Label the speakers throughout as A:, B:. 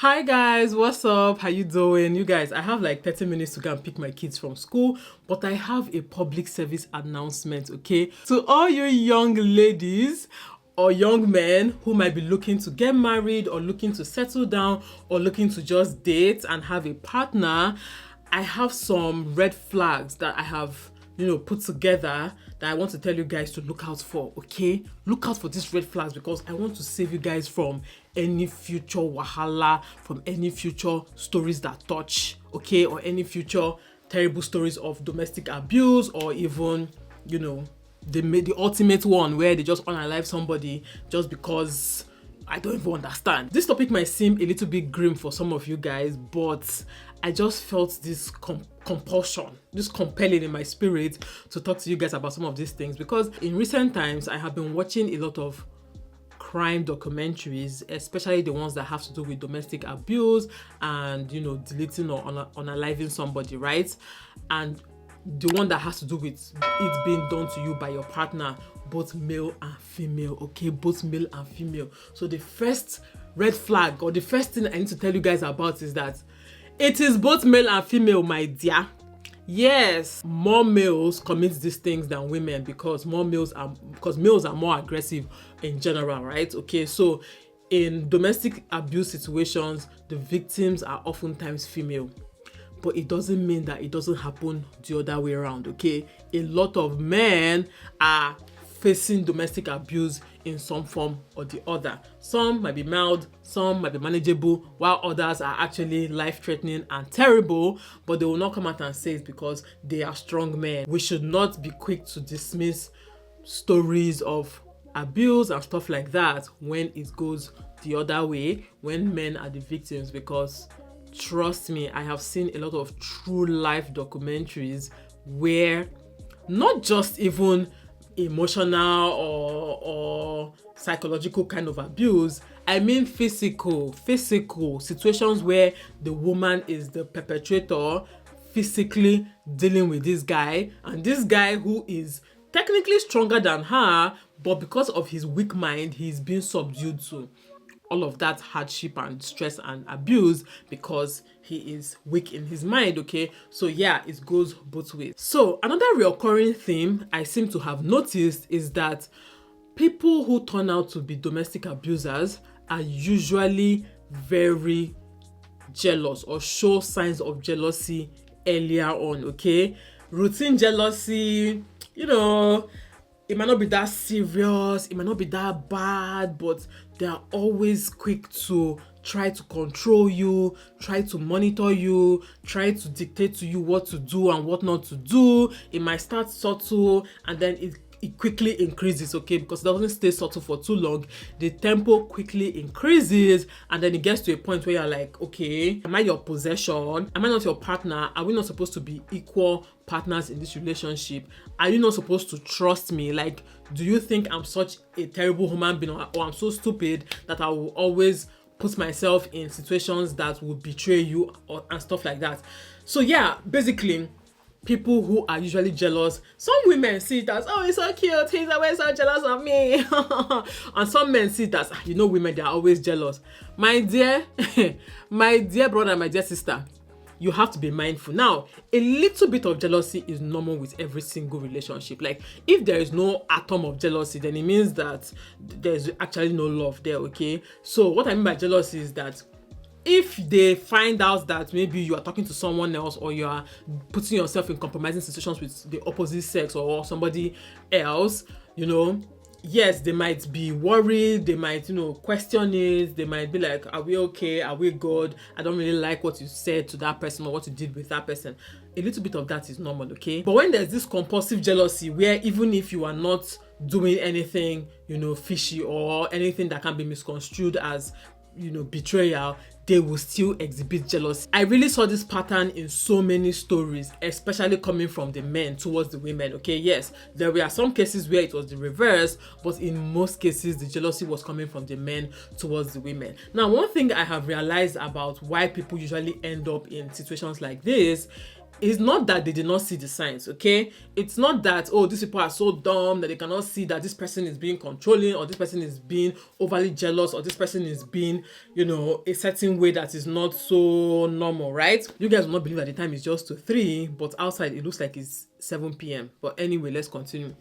A: Hi guys, what's up? How you doing? You guys, I have like 30 minutes to go and pick my kids from school, but I have a public service announcement, okay? To all you young ladies or young men who might be looking to get married or looking to settle down or looking to just date and have a partner, I have some red flags that I have put together that I want to tell you guys to look out for, okay? Look out for these red flags because I want to save you guys from any future wahala, from any future stories that touch, okay? Or any future terrible stories of domestic abuse or even, the ultimate one where they just unalive somebody just because I don't even understand. This topic might seem a little bit grim for some of you guys, but I just felt this compulsion, this compelling in my spirit to talk to you guys about some of these things because in recent times I have been watching a lot of crime documentaries, especially the ones that have to do with domestic abuse and deleting or unaliving somebody, right? And the one that has to do with it being done to you by your partner, both male and female, okay? Both male and female. So the first red flag or the first thing I need to tell you guys about is that it is both male and female, my dear. Yes, more males commit these things than women because males are more aggressive in general, right? Okay, so in domestic abuse situations, the victims are oftentimes female. But it doesn't mean that it doesn't happen the other way around, okay? A lot of men are facing domestic abuse in some form or the other. Some might be mild, some might be manageable, while others are actually life-threatening and terrible, but they will not come out and say it because they are strong men. We should not be quick to dismiss stories of abuse and stuff like that when it goes the other way, when men are the victims, because trust me, I have seen a lot of true life documentaries where not just even emotional or psychological kind of abuse, I mean physical situations where the woman is the perpetrator physically dealing with this guy, and this guy who is technically stronger than her, but because of his weak mind, he's being subdued to all of that hardship and stress and abuse because he is weak in his mind, okay? So yeah, it goes both ways. So another recurring theme I seem to have noticed is that people who turn out to be domestic abusers are usually very jealous or show signs of jealousy earlier on, okay? Routine jealousy, it might not be that serious, it might not be that bad, but they are always quick to try to control you, try to monitor you, try to dictate to you what to do and what not to do. It might start subtle and then it quickly increases, okay? Because it doesn't stay subtle for too long. The tempo quickly increases and then it gets to a point where you're like, okay, am I your possession? Am I not your partner? Are we not supposed to be equal partners in this relationship? Are you not supposed to trust me? Like, do you think I'm such a terrible human being or I'm so stupid that I will always put myself in situations that will betray you and stuff like that? So yeah, basically, people who are usually jealous, some women see it as, oh, it's so cute, he's always so jealous of me. And some men see it as, women, they're always jealous. My dear, my dear brother, my dear sister, you have to be mindful. Now, a little bit of jealousy is normal with every single relationship. Like, if there is no atom of jealousy, then it means that there's actually no love there, okay? So what I mean by jealousy is that if they find out that maybe you are talking to someone else or you are putting yourself in compromising situations with the opposite sex or somebody else, yes, they might be worried, they might, question it, they might be like, are we okay? Are we good? I don't really like what you said to that person or what you did with that person. A little bit of that is normal, okay? But when there's this compulsive jealousy where even if you are not doing anything, fishy or anything that can be misconstrued as, betrayal, they will still exhibit jealousy. I really saw this pattern in so many stories, especially coming from the men towards the women, okay? Yes, there were some cases where it was the reverse, but in most cases, the jealousy was coming from the men towards the women. Now, one thing I have realized about why people usually end up in situations like this it's not that they did not see the signs, okay? It's not that, oh, these people are so dumb that they cannot see that this person is being controlling, or this person is being overly jealous, or this person is being, a certain way that is not so normal, right? You guys will not believe that the time is just to 3, but outside it looks like it's 7 p.m. But anyway, let's continue.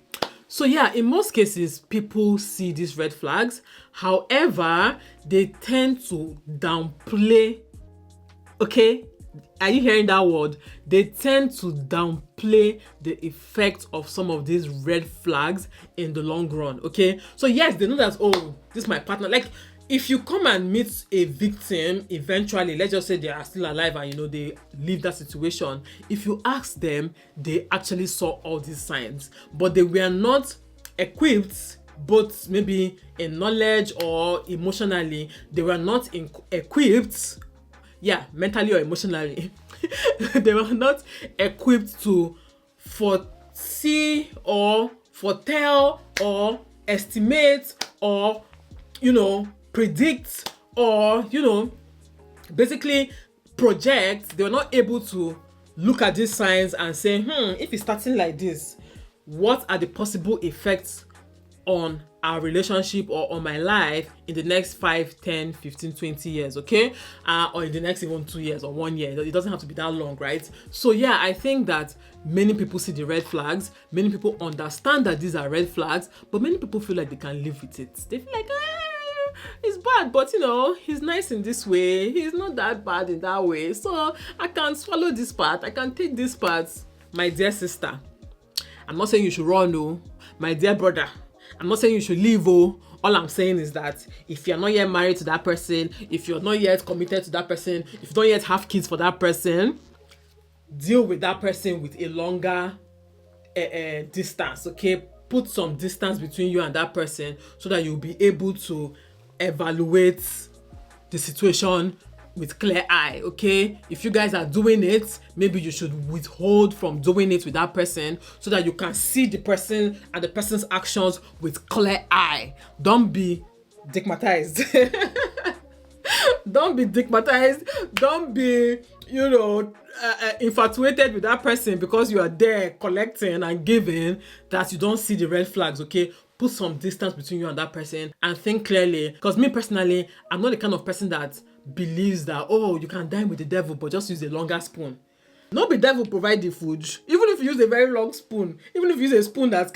A: So yeah, in most cases, people see these red flags. However, they tend to downplay, okay? Are you hearing that word? They tend to downplay the effect of some of these red flags in the long run, okay? So yes, they know that, oh, this is my partner. Like, if you come and meet a victim, eventually, let's just say they are still alive and, they leave that situation. If you ask them, they actually saw all these signs, but they were not equipped, both maybe in knowledge or emotionally, they were not equipped, mentally or emotionally, they were not equipped to foresee or foretell or estimate or, predict or, basically project. They were not able to look at these signs and say, if it's starting like this, what are the possible effects on our relationship or on my life in the next 5, 10, 15, 20 years, okay? Or in the next even 2 years or 1 year. It doesn't have to be that long, right? So yeah, I think that many people see the red flags. Many people understand that these are red flags, but many people feel like they can live with it. They feel like, it's bad, but he's nice in this way. He's not that bad in that way. So I can swallow this part. I can take this part. My dear sister, I'm not saying you should run, no. My dear brother, I'm not saying you should leave, oh. All I'm saying is that if you're not yet married to that person, if you're not yet committed to that person, if you don't yet have kids for that person, deal with that person with a longer distance, okay? Put some distance between you and that person so that you'll be able to evaluate the situation with clear eye, okay? If you guys are doing it, maybe you should withhold from doing it with that person so that you can see the person and the person's actions with clear eye. Don't be stigmatized. Don't be stigmatized. Don't be, infatuated with that person because you are there collecting and giving that you don't see the red flags, okay? Put some distance between you and that person and think clearly. Because me personally, I'm not the kind of person that believes that, oh, you can dine with the devil, but just use a longer spoon. Not the devil provide the food. Even if you use a very long spoon, even if you use a spoon that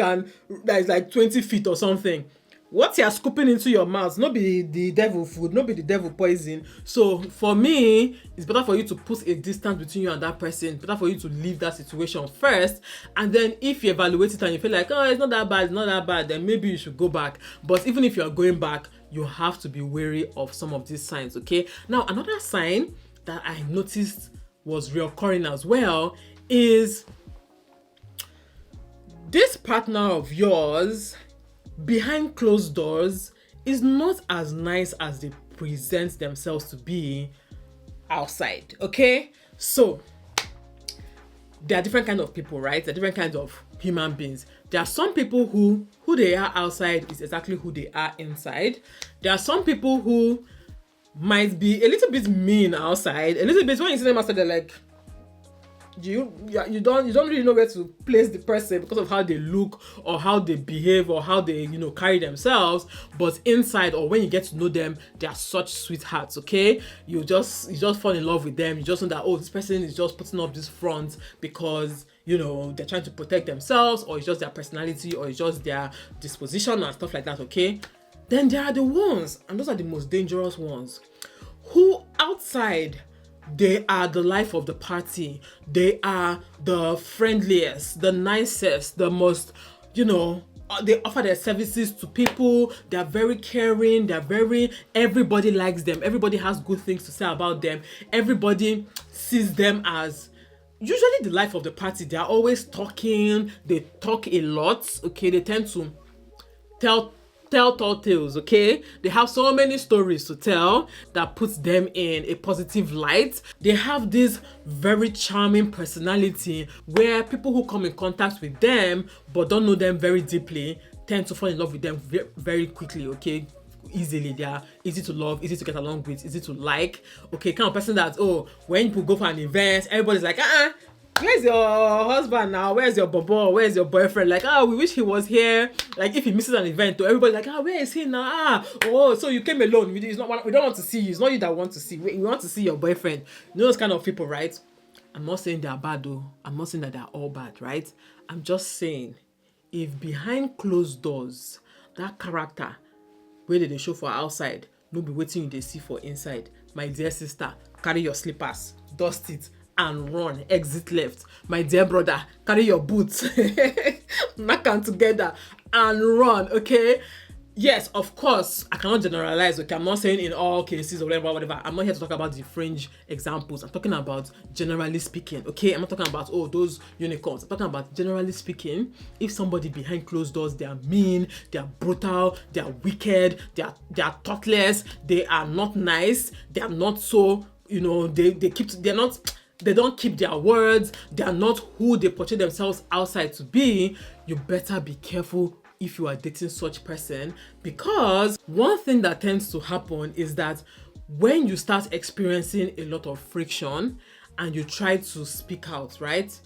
A: is like 20 feet or something, what you are scooping into your mouth, not be the devil food, not be the devil poison. So for me, it's better for you to put a distance between you and that person. It's better for you to leave that situation first. And then if you evaluate it and you feel like, oh, it's not that bad, then maybe you should go back. But even if you are going back, you have to be wary of some of these signs, okay? Now, another sign that I noticed was reoccurring as well is this partner of yours behind closed doors is not as nice as they present themselves to be outside, okay? So there are different kinds of people, right? There are different kinds of human beings. There are some people who they are outside is exactly who they are inside. There are some people who might be a little bit mean outside, a little bit when you see them outside, they're like, you don't really know where to place the person because of how they look or how they behave or how they carry themselves. But inside, or when you get to know them, they are such sweethearts, okay? You just fall in love with them. You just know that, oh, this person is just putting up this front because they're trying to protect themselves, or it's just their personality, or it's just their disposition and stuff like that, okay? Then there are the ones, and those are the most dangerous ones, who outside they are the life of the party. They are the friendliest, the nicest, the most, they offer their services to people. They're very caring. Everybody likes them. Everybody has good things to say about them. Everybody sees them as usually the life of the party. They're always talking. They talk a lot. Okay, they tend to tell tall tales, okay? They have so many stories to tell that puts them in a positive light. They have this very charming personality where people who come in contact with them but don't know them very deeply tend to fall in love with them very quickly, okay? Easily. They are easy to love, easy to get along with, easy to like, okay? Kind of person that, oh, when people go for an event, everybody's like, Where's your husband now? Where's your bobo? Where's your boyfriend? Like, we wish he was here. Like, if he misses an event, to everybody like, where is he now? So you came alone. We don't want to see you. It's not you that want to see. We want to see your boyfriend. You know those kind of people, right? I'm not saying they're bad though. I'm not saying that they're all bad, right? I'm just saying, if behind closed doors, that character where they show for outside, no be waiting you they see for inside. My dear sister, carry your slippers, dust it, and run. Exit left. My dear brother, carry your boots, knock them together, and run. Okay. Yes, of course, I cannot generalize. Okay, I'm not saying in all cases or whatever. I'm not here to talk about the fringe examples. I'm talking about generally speaking. Okay, I'm not talking about those unicorns. I'm talking about generally speaking. If somebody behind closed doors, they are mean, they are brutal, they are wicked, they are thoughtless, they are not nice, they are not so, they don't keep their words, they are not who they portray themselves outside to be, you better be careful if you are dating such person, because one thing that tends to happen is that when you start experiencing a lot of friction and you try to speak out, right?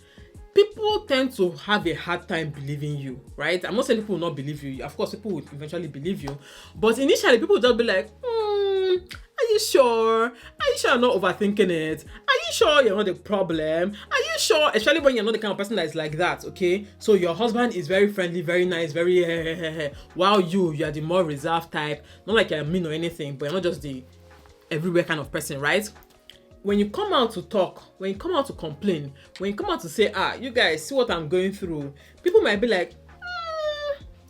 A: People tend to have a hard time believing you, right? I'm not saying people will not believe you. Of course, people will eventually believe you. But initially, people will just be like, are you sure? Are you sure you're not overthinking it? Are you sure you're not the problem? Are you sure? Especially when you're not the kind of person that is like that, okay? So your husband is very friendly, very nice, very while you are the more reserved type. Not like you're mean or anything, but you're not just the everywhere kind of person, right? When you come out to talk, when you come out to complain, when you come out to say, you guys, see what I'm going through, people might be like,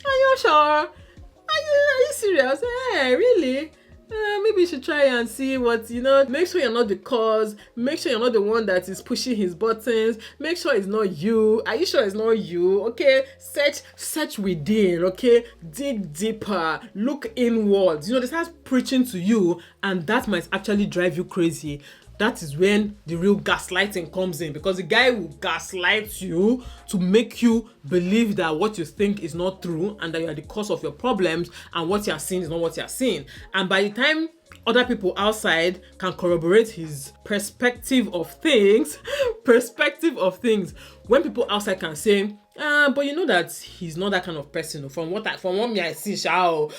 A: are you sure? Are you serious? Hey, really? Maybe you should try and see what, make sure you're not the cause, make sure you're not the one that is pushing his buttons, make sure it's not you. Are you sure it's not you? Okay, search within, okay, dig deeper, look inwards. They start preaching to you, and that might actually drive you crazy. That is when the real gaslighting comes in, because the guy will gaslight you to make you believe that what you think is not true and that you are the cause of your problems, and what you are seeing is not what you are seeing. And by the time other people outside can corroborate his perspective of things, when people outside can say, but you know that he's not that kind of person. From what me I see, he's not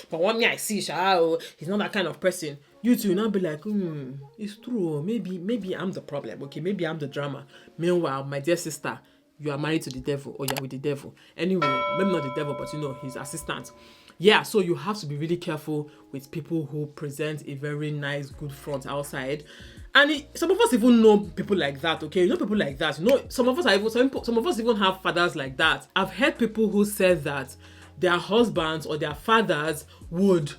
A: that kind of person. You two will now be like, it's true. Maybe I'm the problem. Okay, maybe I'm the drama. Meanwhile, my dear sister, you are married to the devil, or you're with the devil. Anyway, maybe not the devil, but his assistant. Yeah, so you have to be really careful with people who present a very nice, good front outside. And some of us even know people like that, okay? People like that. Some of us even have fathers like that. I've heard people who said that their husbands or their fathers would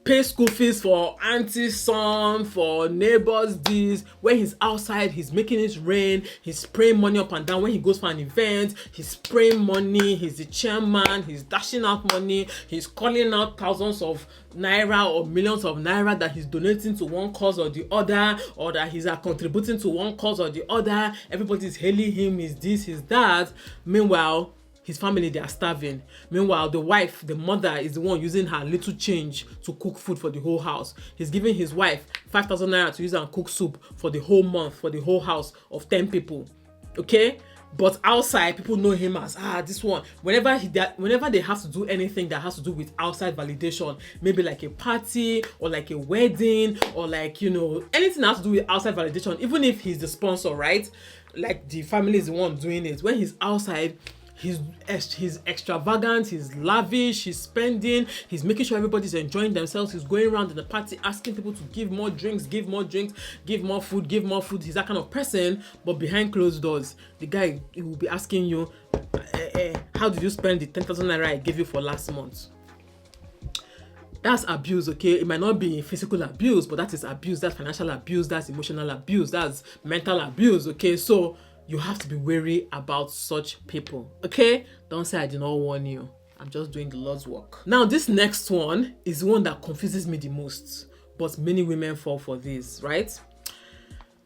A: pay school fees for auntie's son, for neighbors this. When he's outside, he's making it rain, he's spraying money up and down. When he goes for an event, he's spraying money, he's the chairman, he's dashing out money, he's calling out thousands of naira or millions of naira that he's donating to one cause or the other, or that he's contributing to one cause or the other. Everybody's hailing him, he's this, he's that. Meanwhile, his family, they are starving. Meanwhile, the wife, the mother, is the one using her little change to cook food for the whole house. He's giving his wife 5,000 naira to use and cook soup for the whole month, for the whole house of 10 people. Okay? But outside, people know him as, this one. Whenever they have to do anything that has to do with outside validation, maybe like a party or like a wedding or like, anything that has to do with outside validation, even if he's the sponsor, right? Like the family is the one doing it. When he's outside, he's extravagant, he's lavish, he's spending, he's making sure everybody's enjoying themselves, he's going around in the party asking people to give more drinks, give more food. He's that kind of person. But behind closed doors, the guy, he will be asking you, how did you spend the 10,000 naira I gave you for last month? That's abuse, okay? It might not be physical abuse, but that is abuse. That's financial abuse, that's emotional abuse, that's mental abuse, okay? So you have to be wary about such people, okay? Don't say I did not warn you. I'm just doing the Lord's work. Now, this next one is the one that confuses me the most, but many women fall for this, right?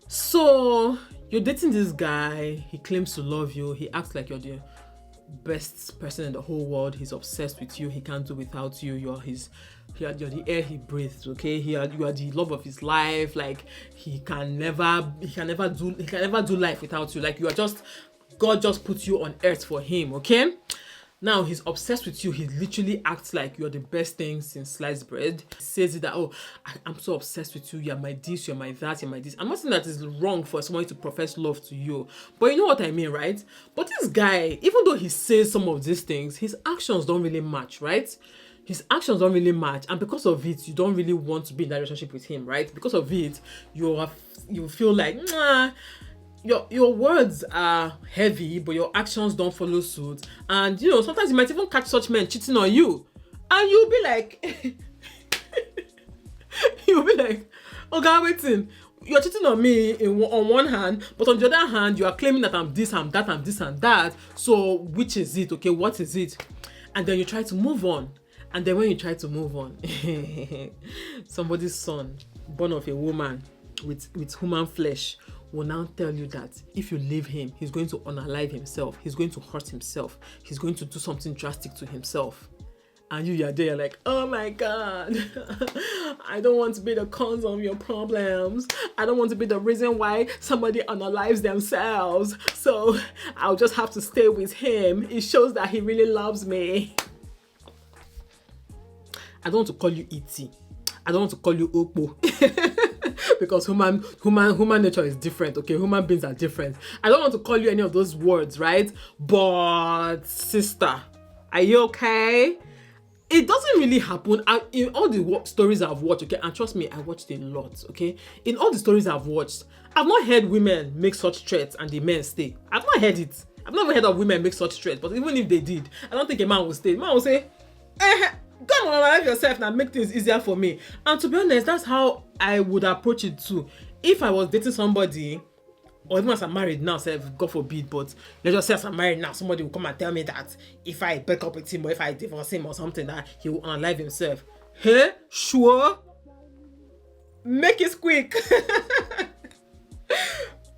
A: So you're dating this guy, he claims to love you, he acts like you're the best person in the whole world, he's obsessed with you, he can't do without you, you're his you're the air he breathes, okay? You are the love of his life. Like he can never do life without you. Like you are just, God just put you on earth for him, okay? Now he's obsessed with you. He literally acts like you're the best thing since sliced bread. He says it that, oh, I'm so obsessed with you. You're my this, you're my that, you're my this. I'm not saying that it's wrong for someone to profess love to you, but you know what I mean, right? But this guy, even though he says some of these things, his actions don't really match, right? His actions don't really match, and because of it, you don't really want to be in that relationship with him, right? Because of it, you feel like, nah, your words are heavy, but your actions don't follow suit. And you know, sometimes you might even catch such men cheating on you, and you'll be like, oh God, waiting. You're cheating on me on one hand, but on the other hand, you are claiming that I'm this, I'm that, I'm this and that. So which is it? Okay, what is it? And then you try to move on. And then when you try to move on, somebody's son, born of a woman with human flesh, will now tell you that if you leave him, he's going to unalive himself. He's going to hurt himself. He's going to do something drastic to himself. And you're there, you're like, oh my God, I don't want to be the cause of your problems. I don't want to be the reason why somebody unalives themselves. So I'll just have to stay with him. It shows that he really loves me. I don't want to call you E.T. I don't want to call you Opo. Because human nature is different, okay? Human beings are different. I don't want to call you any of those words, right? But sister, are you okay? It doesn't really happen. In all the stories I've watched, okay, and trust me, I watched a lot, okay? In all the stories I've watched, I've not heard women make such threats and the men stay. I've not heard it. I've never heard of women make such threats, but even if they did, I don't think a man will stay. The man will say, go and unalive yourself and make things easier for me. And to be honest, that's how I would approach it too. If I was dating somebody, or even as I'm married now, say, God forbid, but let's just say as I'm married now, somebody will come and tell me that if I break up with him or if I divorce him or something, that he will unalive himself. Hey, sure? Make it quick.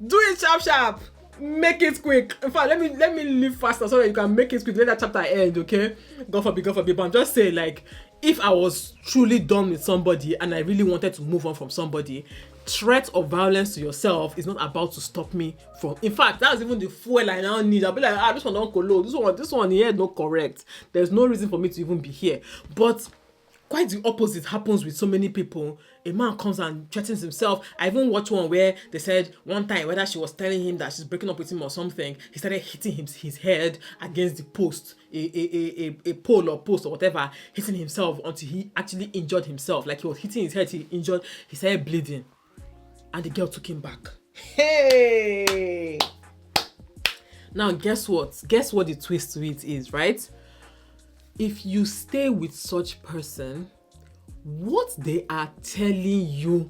A: Do it sharp. Make it quick. In fact, let me live faster so that you can make it quick. Let that chapter end, okay? God forbid. But I'm just saying, like, if I was truly done with somebody and I really wanted to move on from somebody, threat of violence to yourself is not about to stop me from. In fact, that's even the fuel I now need. I'll be like, this one don't colo. This one here not correct. There's no reason for me to even be here. But quite the opposite happens with so many people. A man comes and threatens himself. I even watched one where they said one time whether she was telling him that she's breaking up with him or something, he started hitting his head against the post, a pole or post or whatever, hitting himself until he actually injured himself. Like he was hitting his head, he started bleeding. And the girl took him back. Hey! Now guess what? Guess what the twist to it is, right? If you stay with such person, what they are telling you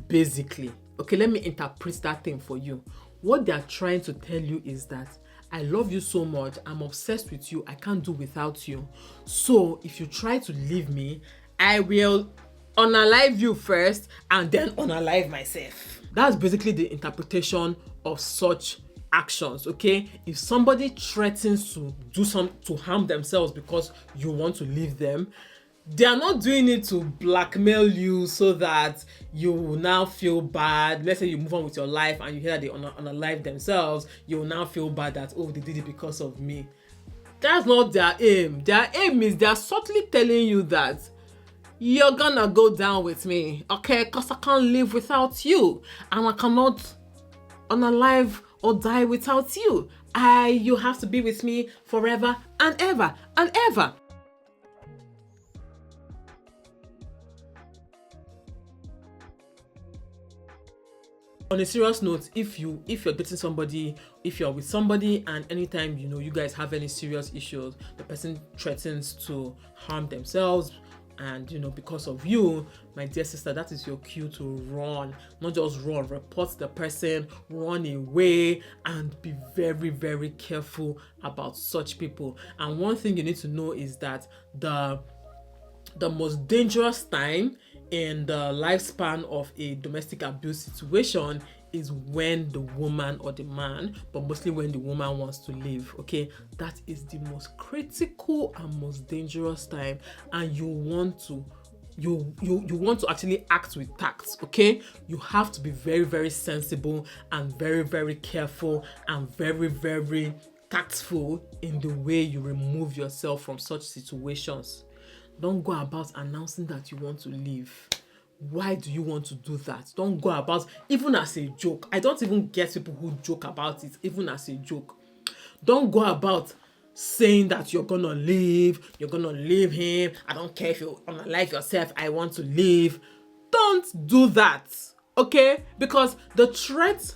A: basically, okay, let me interpret that thing for you. What they are trying to tell you is that I love you so much, I'm obsessed with you, I can't do without you. So if you try to leave me, I will unalive you first and then unalive myself. That's basically the interpretation of such actions, okay? If somebody threatens to do to harm themselves because you want to leave them, they are not doing it to blackmail you so that you will now feel bad. Let's say you move on with your life and you hear that they unalive themselves, you will now feel bad that, oh, they did it because of me. That's not their aim. Their aim is they're subtly telling you that you're gonna go down with me, okay? Because I can't live without you and I cannot unalive or die without you. You have to be with me forever and ever and ever. On a serious note, if you're dating somebody, if you're with somebody and anytime you guys have any serious issues, the person threatens to harm themselves and because of you, my dear sister, that is your cue to run. Not just run, report the person, run away, and be very, very careful about such people. And one thing you need to know is that the most dangerous time in the lifespan of a domestic abuse situation is when the woman or the man, but mostly when the woman wants to leave, okay? That is the most critical and most dangerous time, and you want to you want to actually act with tact, okay? You have to be very, very sensible and very, very careful and very, very tactful in the way you remove yourself from such situations. Don't go about announcing that you want to leave. Why do you want to do that? Don't go about, even as a joke. I don't even get people who joke about it, even as a joke. Don't go about saying that you're gonna leave him. I don't care if you unalive yourself, I want to leave. Don't do that, okay? Because the threat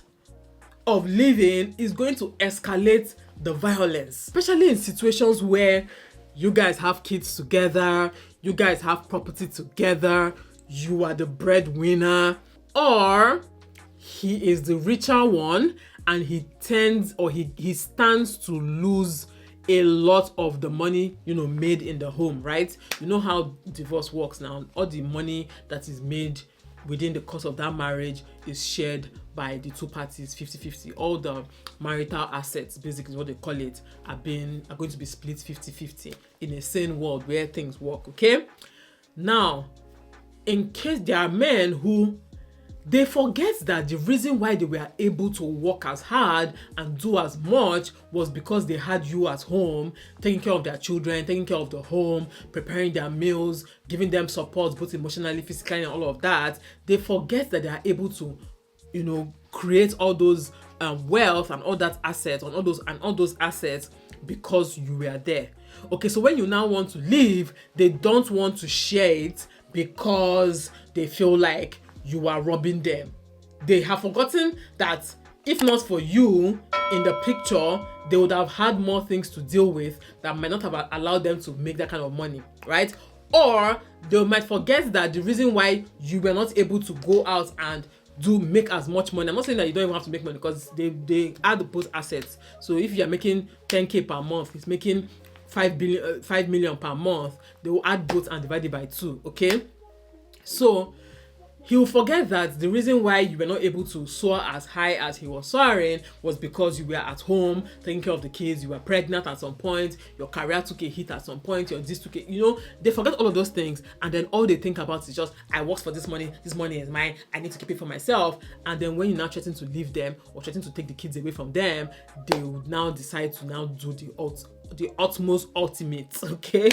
A: of leaving is going to escalate the violence, especially in situations where you guys have kids together, you guys have property together, you are the breadwinner, or he is the richer one and he stands to lose a lot of the money, made in the home, right? You know how divorce works now. All the money that is made within the course of that marriage is shared by the two parties 50-50. All the marital assets, basically what they call it, are going to be split 50-50 in a sane world where things work, okay? Now, in case there are men who they forget that the reason why they were able to work as hard and do as much was because they had you at home, taking care of their children, taking care of the home, preparing their meals, giving them support, both emotionally, physically, and all of that. They forget that they are able to, create all those wealth and all that assets, all those assets because you were there. Okay, so when you now want to leave, they don't want to share it because they feel like you are robbing them. They have forgotten that if not for you in the picture, they would have had more things to deal with that might not have allowed them to make that kind of money, right? Or they might forget that the reason why you were not able to go out and make as much money. I'm not saying that you don't even have to make money because they add both assets. So if you're making 10K per month, it's making 5 million per month, they will add both and divide it by 2, okay? So he will forget that the reason why you were not able to soar as high as he was soaring was because you were at home taking care of the kids, you were pregnant at some point, your career took a hit at some point, your this took a, they forget all of those things, and then all they think about is just, I worked for this money is mine, I need to keep it for myself. And then when you now threaten to leave them or threaten to take the kids away from them, they would now decide to now do the ultimate, okay?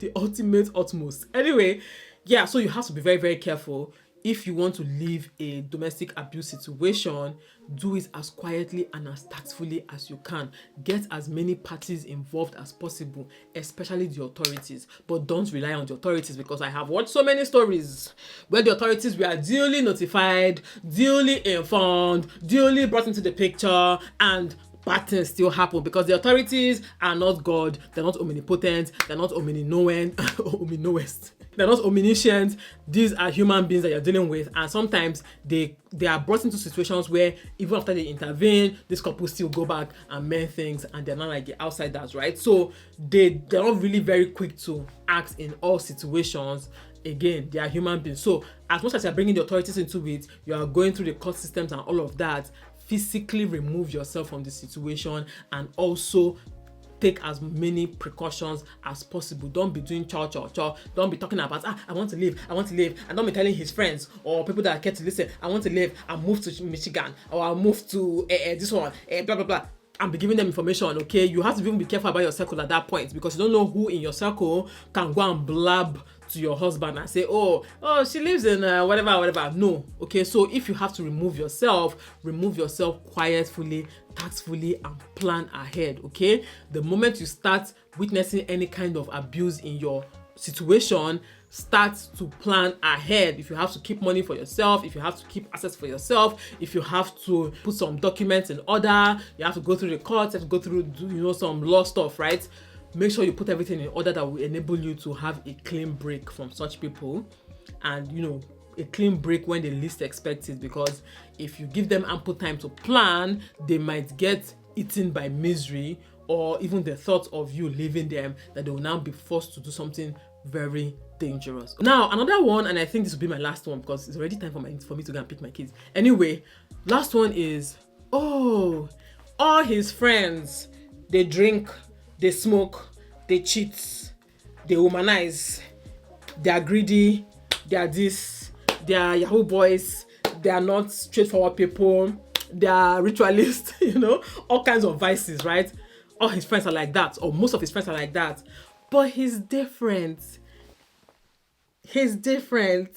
A: The utmost. Anyway, yeah, so you have to be very, very careful. If you want to leave a domestic abuse situation, do it as quietly and as tactfully as you can. Get as many parties involved as possible, especially the authorities. But don't rely on the authorities, because I have watched so many stories where the authorities were duly notified, duly informed, duly brought into the picture, and bad things still happen because the authorities are not God, they're not omnipotent, they're not they're not omniscient. These are human beings that you're dealing with, and sometimes they are brought into situations where even after they intervene, this couple still go back and mend things, and they're not like the outsiders, right? So they're not really very quick to act in all situations. Again, they are human beings. So as much as you're bringing the authorities into it, you are going through the court systems and all of that. Physically remove yourself from the situation, and also take as many precautions as possible. Don't be doing chow. Don't be talking about, I want to leave, and don't be telling his friends or people that care to listen, I want to leave and move to Michigan, or I'll move to this one, blah blah blah, and be giving them information. Okay, you have to even be careful about your circle at that point, because you don't know who in your circle can go and blab to your husband and say, oh, she lives in whatever. No. Okay, so if you have to remove yourself quietly, tactfully, and plan ahead. Okay, the moment you start witnessing any kind of abuse in your situation, start to plan ahead. If you have to keep money for yourself, if you have to keep assets for yourself, if you have to put some documents in order, you have to go through the courts, you have to go through some law stuff, right? Make sure you put everything in order that will enable you to have a clean break from such people, and a clean break when they least expect it, because if you give them ample time to plan, they might get eaten by misery, or even the thought of you leaving them, that they will now be forced to do something very dangerous. Now, another one, and I think this will be my last one because it's already time for me to go and pick my kids. Anyway, last one is, all his friends, they drink, they smoke, they cheat, they womanize, they are greedy, they are this, they are Yahoo boys, they are not straightforward people, they are ritualists, you know, all kinds of vices, right? All his friends are like that, or most of his friends are like that. But he's different. He's different.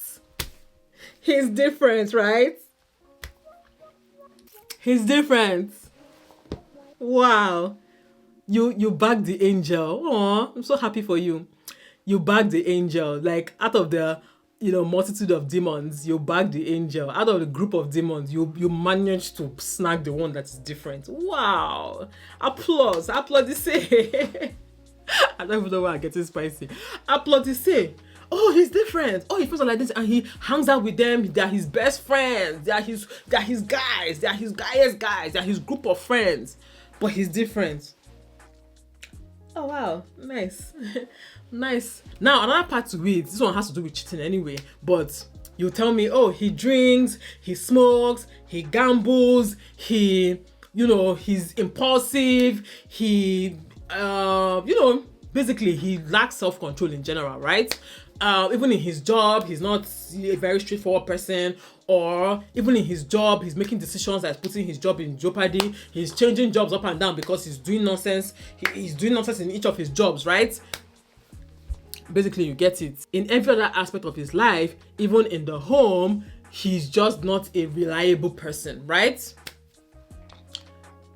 A: He's different, right? He's different. Wow. You bagged the angel. Oh, I'm so happy for you. You bagged the angel. Like, out of the, you know, multitude of demons, you bagged the angel. Out of the group of demons, you managed to snag the one that is different. Wow. Applause. Applaudissez. I don't even know why I'm getting spicy. Applaudissez. Oh, he's different. Oh, he feels like this, and he hangs out with them. They're his best friends. They're his guys. They're his guys. They're his group of friends. But he's different. Oh wow, nice. Nice. Now another part to it, this one has to do with cheating anyway, but you tell me, oh, he drinks, he smokes, he gambles, he, you know, he's impulsive, he you know, basically he lacks self-control in general, right? Even in his job, he's not a very straightforward person, or even in his job, he's making decisions that's putting his job in jeopardy. He's changing jobs up and down because he's doing nonsense. He's doing nonsense in each of his jobs, right? Basically, you get it. In every other aspect of his life, even in the home, he's just not a reliable person, right?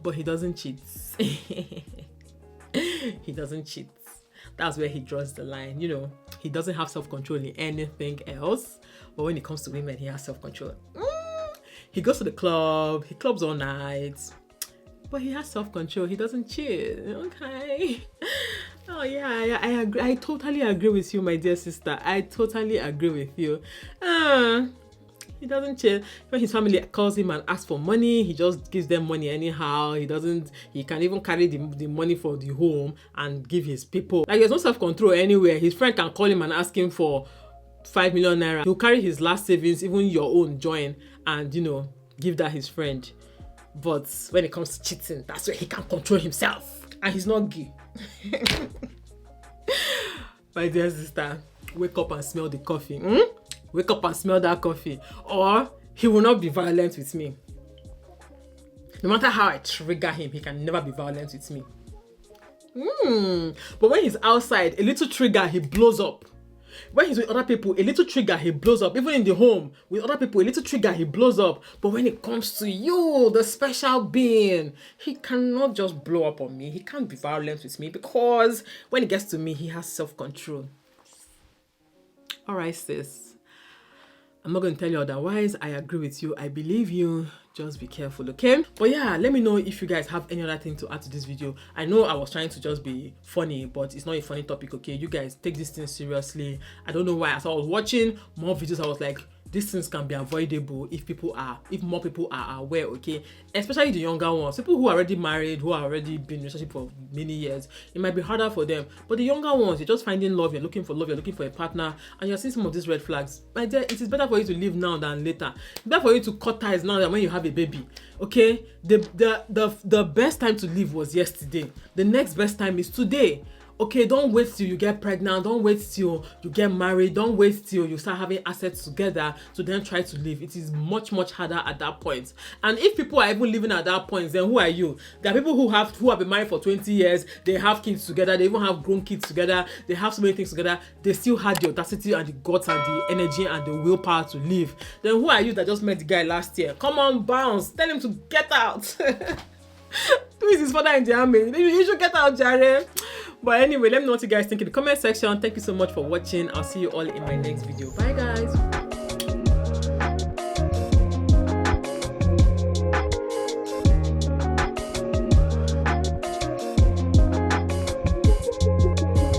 A: But he doesn't cheat. He doesn't cheat. That's where he draws the line. You know, he doesn't have self-control in anything else, but when it comes to women, he has self-control. He goes to the club, he clubs all night, but he has self-control. He doesn't cheat. Okay. Oh yeah, I agree. I totally agree with you, my dear sister. I totally agree with you. He doesn't cheat. When his family calls him and asks for money, he just gives them money anyhow. He can even carry the money for the home and give his people. Like, there's no self-control anywhere. His friend can call him and ask him for 5 million naira. He'll carry his last savings, even your own, join, and, you know, give that his friend. But when it comes to cheating, that's where he can control himself. And he's not gay. My dear sister, wake up and smell the coffee. Wake up and smell that coffee, or he will not be violent with me. No matter how I trigger him, he can never be violent with me. But when he's outside, a little trigger, he blows up. When he's with other people, a little trigger, he blows up. Even in the home, with other people, a little trigger, he blows up. But when it comes to you, the special being, he cannot just blow up on me. He can't be violent with me, because when it gets to me, he has self-control. All right, sis. I'm not going to tell you otherwise. I agree with you. I believe you. Just be careful, okay? But yeah, let me know if you guys have any other thing to add to this video. I know I was trying to just be funny, but it's not a funny topic, okay? You guys take this thing seriously. I don't know why. As I was watching more videos, I was like, these things can be avoidable if more people are aware, okay? Especially the younger ones, people who are already married, who are already been in a relationship for many years. It might be harder for them, but the younger ones, you're just finding love, you're looking for a partner, and you're seeing some of these red flags. My dear, it is better for you to live now than later. It's better for you to cut ties now than when you have a baby, okay? The best time to live was yesterday. The next best time is today. Okay, don't wait till you get pregnant. Don't wait till you get married. Don't wait till you start having assets together to then try to live. It is much, much harder at that point. And if people are even living at that point, then who are you? There are people who have been married for 20 years. They have kids together. They even have grown kids together. They have so many things together. They still had the audacity and the guts and the energy and the willpower to live. Then who are you that just met the guy last year? Come on, bounce. Tell him to get out. Please, his father in the army. You should get out, Jare. But anyway, let me know what you guys think in the comment section. Thank you so much for watching. I'll see you all in my next video. Bye, guys.